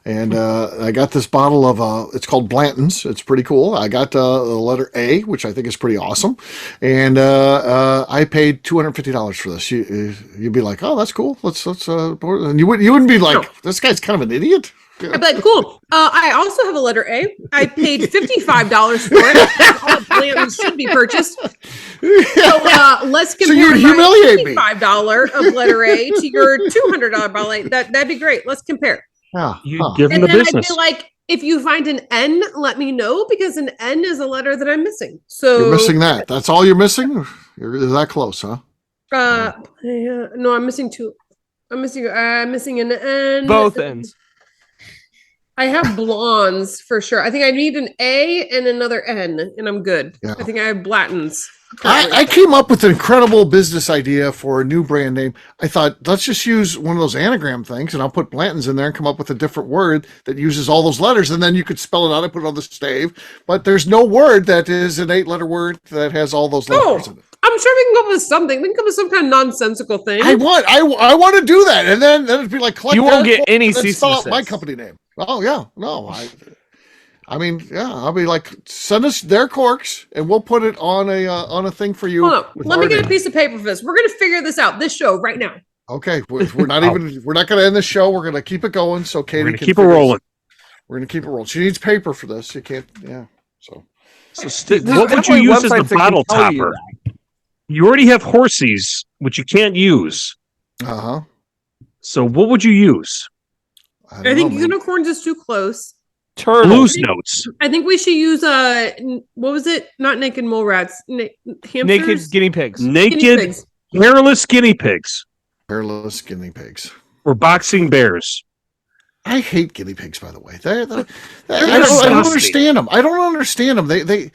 and I got this bottle of it's called Blanton's. It's pretty cool. I got the letter A, which I think is pretty awesome, and I paid $250 for this. You'd be like, oh, that's cool. Let's and you wouldn't be like, this guy's kind of an idiot. I'd be like, cool. I also have a letter A. I paid $55 for it. All Blanton's should be purchased. So let's compare my $55 of letter A to your $200 bottle A. That'd be great. Let's compare. Yeah. Give them the business. I'd be like, if you find an N, let me know, because an N is a letter that I'm missing. So you're missing that. That's all you're missing? You're that close, huh? No, I'm missing two. I'm missing an N. Both N's. I have blondes for sure. I think I need an A and another N, and I'm good. Yeah. I think I have Blanton's. I came up with an incredible business idea for a new brand name. I thought, let's just use one of those anagram things, and I'll put Blanton's in there and come up with a different word that uses all those letters, and then you could spell it out and put it on the stave. But there's no word that is an 8-letter word that has all those letters in it. I'm sure we can come up with something. We can come up with some kind of nonsensical thing. I want to do that, and then it'd be like, you won't get any cease and desist. My company name. Oh yeah, no, I mean, yeah, I'll be like, send us their corks, and we'll put it on a thing for you. Hold on. Let me get a piece of paper for this. We're gonna figure this out. This show right now. Okay, we're not we're not gonna end the show. We're gonna keep it going. So Katie can keep it rolling. We're gonna keep it rolling. She needs paper for this. You can't. Yeah. So what would you use as the bottle topper? You already have Horsies, which you can't use. So what would you use? I think unicorns is too close. Blues notes. I think we should use what was it? Not naked mole rats. Hamsters? Naked guinea pigs. Hairless guinea pigs. Hairless guinea pigs. Or boxing bears. I hate guinea pigs, by the way. I don't understand them. I don't understand them. They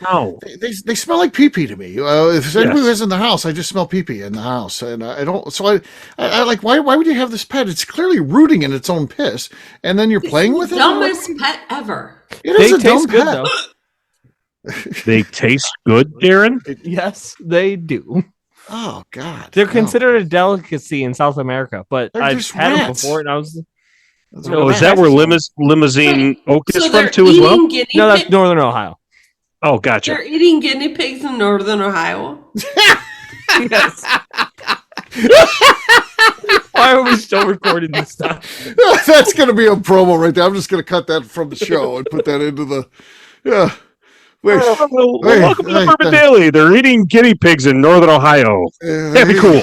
smell like pee-pee to me. If anybody was in the house, I just smell pee-pee in the house, and I don't. So I like. Why would you have this pet? It's clearly rooting in its own piss, and then you're playing with it. Dumbest pet ever. It is a dumb pet. They taste good, Darren. Yes, they do. Oh God, they're considered a delicacy in South America, but I've had them before, and I was. Oh, is that where Limousine Oak is from too as well? No, that's Northern Ohio. Oh, gotcha. They're eating guinea pigs in Northern Ohio. Yes. Why are we still recording this stuff? That's going to be a promo right there. I'm just going to cut that from the show and put that into the. Yeah. Wait. Welcome to the Bourbon Daily. They're eating guinea pigs in Northern Ohio. That'd be cool.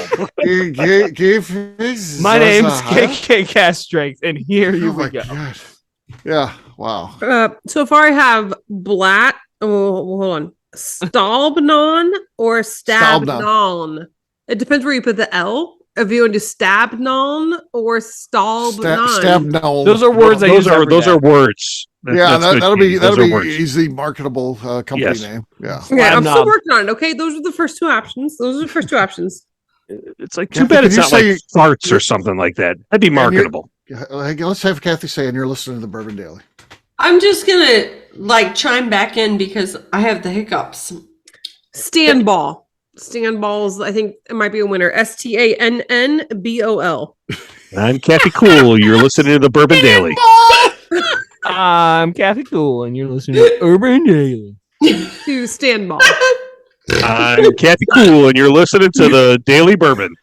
My name's KK Castrength, and here you go. God. Yeah. Wow. So far, I have Blatt. Oh, hold on. Stabnon or Stabnon. It depends where you put the L. If you want to do Stabnon or Stabnon. Stabnon. Those are words. Those are words. That'll be easily marketable company name. Yeah. I'm still working on it. Okay, those are the first two options. It's like too bad it's not like farts or something like that. That'd be marketable. Let's have Kathy say, and you're listening to the Bourbon Daily. I'm just gonna chime back in because I have the hiccups. Standball. Standballs, I think it might be a winner. Stannbol. I'm Kathy Cool. You're listening to the Bourbon Daily. I'm Kathy Cool, and you're listening to Bourbon Daily. To Standball. I'm Kathy Cool, and you're listening to the Daily Bourbon.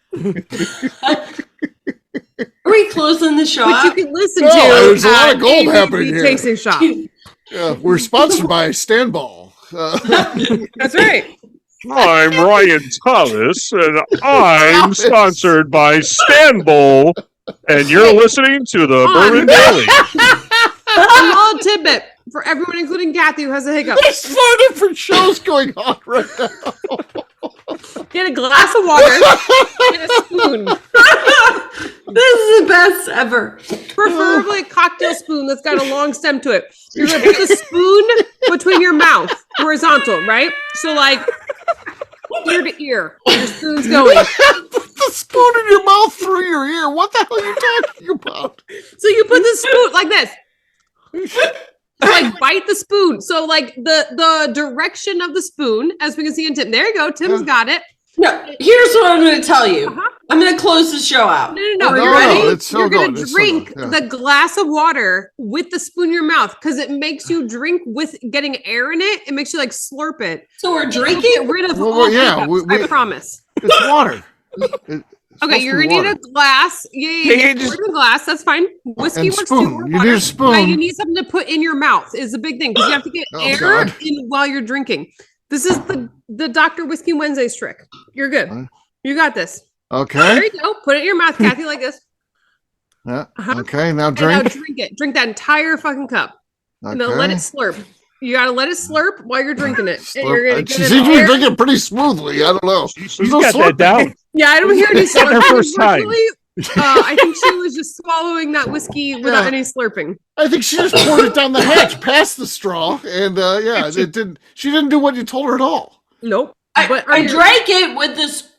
Are we closing the shop? Which you can listen to. There's a lot of gold happening here. Tasting shop. We're sponsored by Standball. That's right. I'm Ryan Thomas, and I'm sponsored by Stanbol, and you're listening to the Bourbon Daily. A little tidbit for everyone, including Kathy, who has a hiccup. There's 4 different shows going on right now. Get a glass of water and a spoon. This is the best ever. Preferably a cocktail spoon that's got a long stem to it. You're going to put the spoon between your mouth, horizontal, right? So ear to ear. Your spoon's going. Put the spoon in your mouth through your ear. What the hell are you talking about? So you put the spoon like this. Bite the spoon. So the direction of the spoon, as we can see in Tim. There you go. Tim's got it. No, here's what I'm going to tell you. I'm going to close the show out. No. You're ready? You're going to drink the glass of water with the spoon in your mouth because it makes you drink with getting air in it. It makes you slurp it. So we're drinking? Get rid of all hiccups, I promise. It's water. Okay, you're going to need a glass. Yeah. Just a glass. That's fine. Whiskey works too. You need a spoon. Now you need something to put in your mouth is a big thing because you have to get air in while you're drinking. This is the Dr. Whiskey Wednesday's trick. You're good. You got this. Okay. There you go. Put it in your mouth, Kathy, like this. Yeah. Okay, now drink. And now drink it. Drink that entire fucking cup. Okay. And then let it slurp. You got to let it slurp while you're drinking it. And you're gonna she seems to be drinking pretty smoothly. I don't know. She's got that down. Yeah, I don't hear any slurping. Her first time. I think she was just swallowing that whiskey without any slurping. I think she just poured it down the hatch past the straw, and it didn't. She didn't do what you told her at all. Nope. I drank it with this.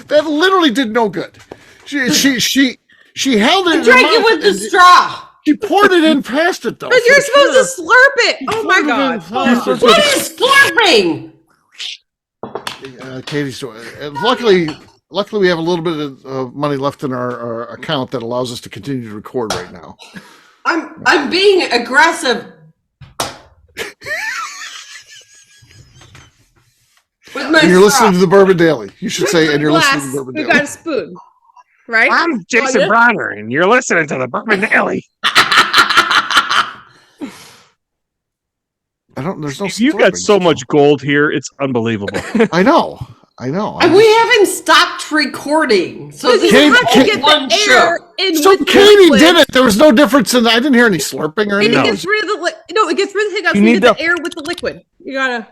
That literally did no good. She held it. I drank it with the straw. She poured it in past it though. But you're supposed to slurp it. Oh my god! What is slurping? Katie's doing it. Luckily we have a little bit of money left in our account that allows us to continue to record right now. I'm being aggressive. And you're listening to the Bourbon Daily. You should say, and you're listening to the Bourbon Daily. We got a spoon, right? I'm Jason Bronner, and you're listening to the Bourbon Daily. There's no. You've got so much gold here; it's unbelievable. I know. We haven't stopped recording, so this Katie, has to get one show. So Katie did it. There was no difference in. I didn't hear any slurping or anything. And it gets rid of the it gets rid of the hiccups. You need the air with the liquid. You gotta.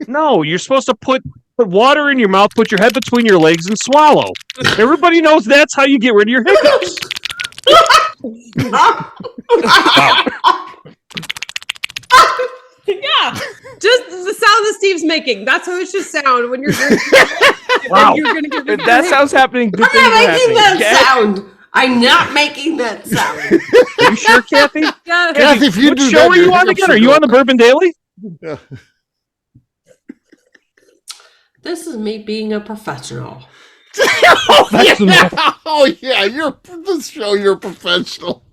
No, you're supposed to put water in your mouth, put your head between your legs, and swallow. Everybody knows that's how you get rid of your hiccups. Yeah, just the sound that Steve's making. That's how it should sound when you're drinking. Wow, you're gonna get that sounds happening. Good I'm not making that sound. I'm not making that sound. Are you sure, Kathy? Yeah. Kathy, if you do show are you on again? Are you on the Bourbon Daily? Yeah. This is me being a professional. You're this show. You're a professional.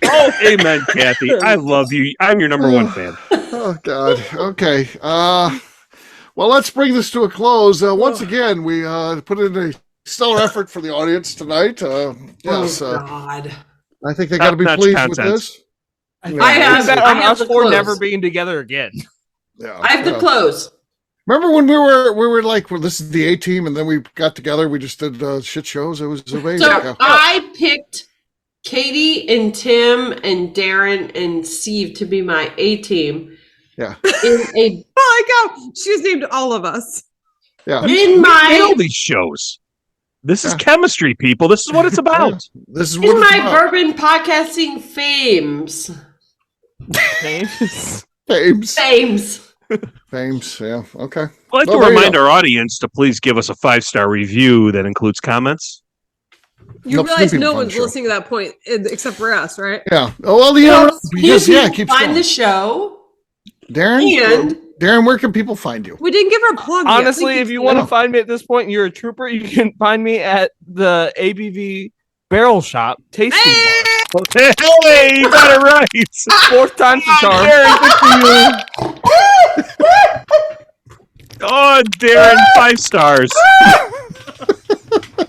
Oh, amen, Kathy. I love you. I'm your number one fan. Oh God. Okay. Well, let's bring this to a close. Once again, we put in a stellar effort for the audience tonight. Yes. God. I think they got to be pleased with this. I have us the four close. never being together again. Yeah. I have the close. Remember when we were like, well, this is the A team, and then we got together. We just did shit shows. It was amazing. So I picked Katie and Tim and Darren and Steve to be my A team. Yeah. I like how she's named all of us. Yeah. In my Nail these shows. This is chemistry, people. This is what it's about. This is what in it's my about. bourbon podcasting fames. Fames, yeah. Okay. I'd like Well, to there you remind go. our audience to please give us a 5-star review that includes comments. You Nope, realize some people no find one's the show. listening to that point except for us, right? Yeah. Oh, well, you know, because, You yeah, can keep find going. the show. Darren, where can people find you? We didn't give her a plug yet. Honestly, if you want to find me at this point, you're a trooper. You can find me at the ABV Barrel Shop Tasting Bar. Hey, you got it right. Fourth time's the charm. Oh, Darren, 5 stars.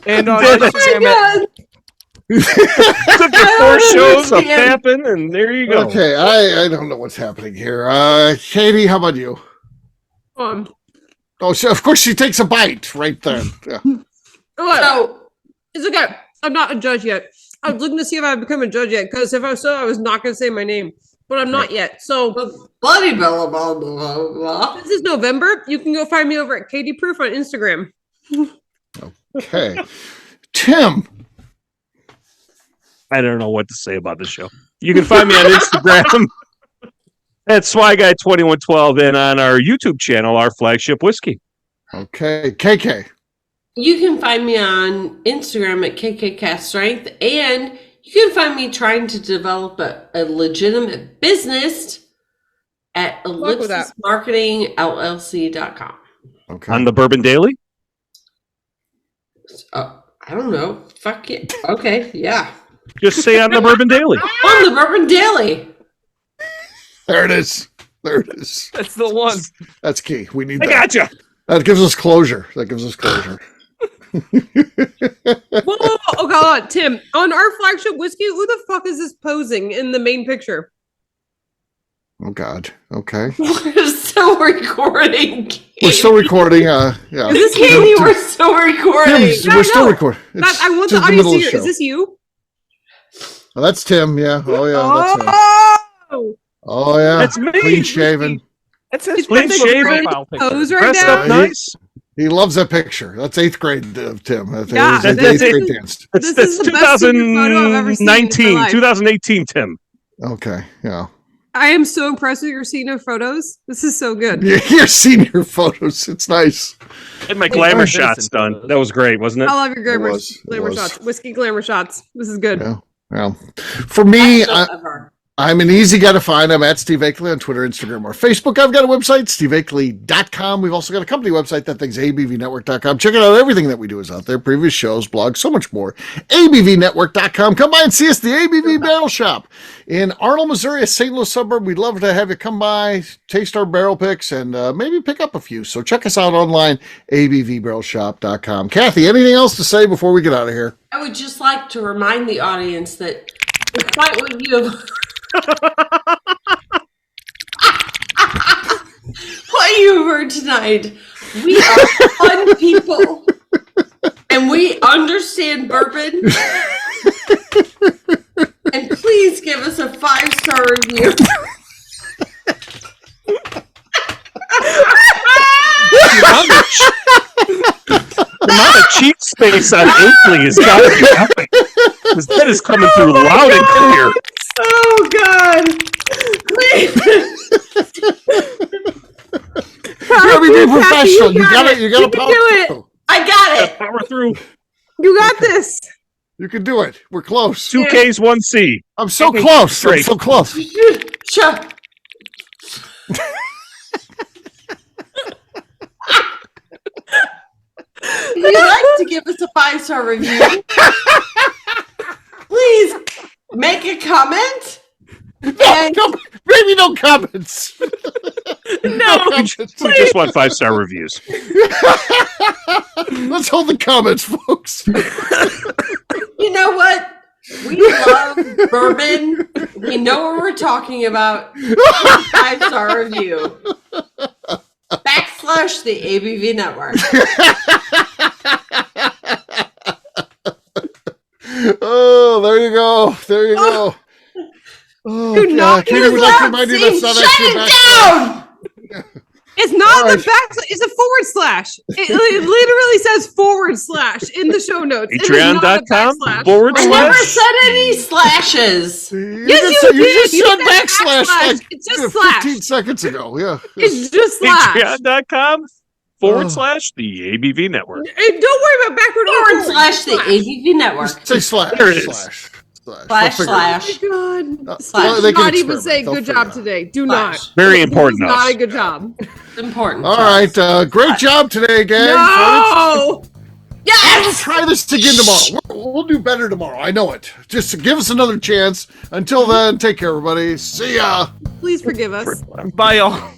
And on Damn it. Instagram, Took the 4 shows of tapping, and there you go. Okay, I don't know what's happening here. Katie, how about you? Oh, so of course she takes a bite right there. Yeah. So It's okay. I'm not a judge yet. I was looking to see if I've become a judge yet, because if I was so, I was not going to say my name. But I'm not yet. So bloody blah blah blah blah. this is November. You can go find me over at Katie Proof on Instagram. Okay. Tim. I don't know what to say about this show. You can find me on Instagram at SwyGuy2112 and on our YouTube channel, our flagship whiskey. Okay. KK. You can find me on Instagram at KKCastStrength, and you can find me trying to develop a legitimate business at ellipsismarketingllc.com. Okay. On the Bourbon Daily? I don't know. Fuck it. Okay, yeah. Just say on the Bourbon Daily. On the Bourbon Daily. There it is. There it is. that's the one. That's key. We need I that. gotcha. That gives us closure. Whoa, oh God, Tim, on our flagship whiskey, who the fuck is this posing in the main picture? Oh God. Okay. We're still recording. We're still recording. Yeah. Is this Katie, you? we're still recording. We're still recording. That, I want the just audience middle to of hear. the Is show. this you? Oh, that's Tim. Yeah. Oh yeah. That's him. Oh, Oh yeah. That's me. Clean shaven. That's his He's clean got the shaven. profile picture. pose right Dressed now. up nice. He loves that picture. That's 8th grade of Tim. That's Yeah, his that's 8th it. grade dance. That's This is the best super photo I've ever seen in my 2019, life. 2018, Tim. Okay. Yeah. I am so impressed with your senior photos. This is so good. Your senior photos. It's nice. Had my glamour Hey, shots Vincent. done. That was great, wasn't it? I love your glamour, was. It glamour was. shots. Whiskey glamour shots. This is good. Yeah. Well, for me, Ever. I'm an easy guy to find. I'm at Steve Akeley on Twitter, Instagram, or Facebook. I've got a website, steveakeley.com. We've also got a company website, that thing's abvnetwork.com. Check it out. Everything that we do is out there. Previous shows, blogs, so much more. abvnetwork.com. Come by and see us, the ABV Barrel Shop in Arnold, Missouri, a St. Louis suburb. We'd love to have you come by, taste our barrel picks, and maybe pick up a few. So check us out online, abvbarrelshop.com. Kathy, anything else to say before we get out of here? I would just like to remind the audience that despite what you have what you heard tonight, we are fun people and we understand bourbon. And please give us a 5-star review. The amount of cheap space on Akeley has got to be epic. Because that is coming through loud and clear. Oh God! Please. You gotta be professional. You gotta You power can do it. through. I got it. Power through. You got this. You can do it. We're close. 2 Ks, 1 C. I'm so Okay, close. I'm great. so close. Shut. you'd like to give us a 5-star review, please make a comment. Maybe no comments. No, we just want 5-star reviews. Let's hold the comments, folks. You know what? We love bourbon. We know what we're talking about. 5-star review. / the ABV Network. Oh, there you go. There you go. Oh, do not Katie would like to remind you that's not actually a backslash. It's not the backslash. It's a / It literally says / in the show notes. Patreon.com / I never said any slashes. Yes, you did. You just said backslash like it's just slash. 15 seconds ago. Yeah. It's just slash. Patreon.com / the ABV Network. And don't worry about backward or / the ABV Network. Just say slash. There it is. Slash. Oh my God. Slash. They can Not even experiment. say They'll good figure job it out. today. Do Slash. not. Very important. It's not a good job. It's important. All right. Great job today, gang. No. We'll Yes. try this again tomorrow. We'll do better tomorrow. I know it. Just give us another chance. Until then, take care, everybody. See ya. Please forgive us. Bye, y'all.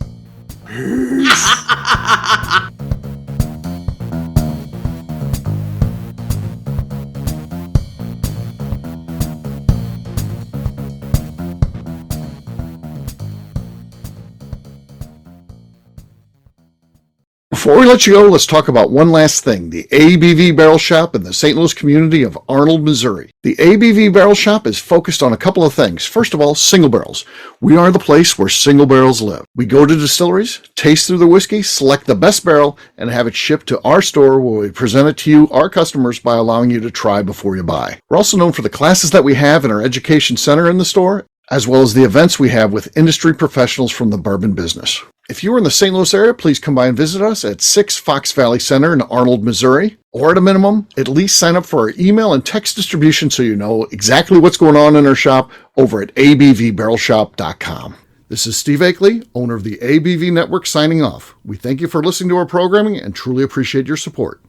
Before we let you go, let's talk about one last thing. The ABV Barrel Shop in the St. Louis community of Arnold, Missouri. The ABV Barrel Shop is focused on a couple of things. First of all, single barrels. We are the place where single barrels live. We go to distilleries, taste through the whiskey, select the best barrel, and have it shipped to our store where we present it to you, our customers, by allowing you to try before you buy. We're also known for the classes that we have in our education center in the store, as well as the events we have with industry professionals from the bourbon business. If you are in the St. Louis area, please come by and visit us at 6 Fox Valley Center in Arnold, Missouri. Or at a minimum, at least sign up for our email and text distribution so you know exactly what's going on in our shop over at abvbarrelshop.com. This is Steve Akeley, owner of the ABV Network, signing off. We thank you for listening to our programming and truly appreciate your support.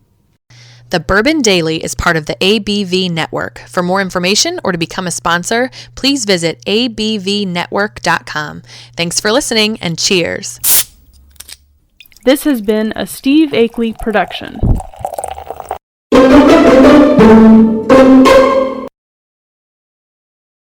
The Bourbon Daily is part of the ABV Network. For more information or to become a sponsor, please visit abvnetwork.com. Thanks for listening and cheers. This has been a Steve Akeley production.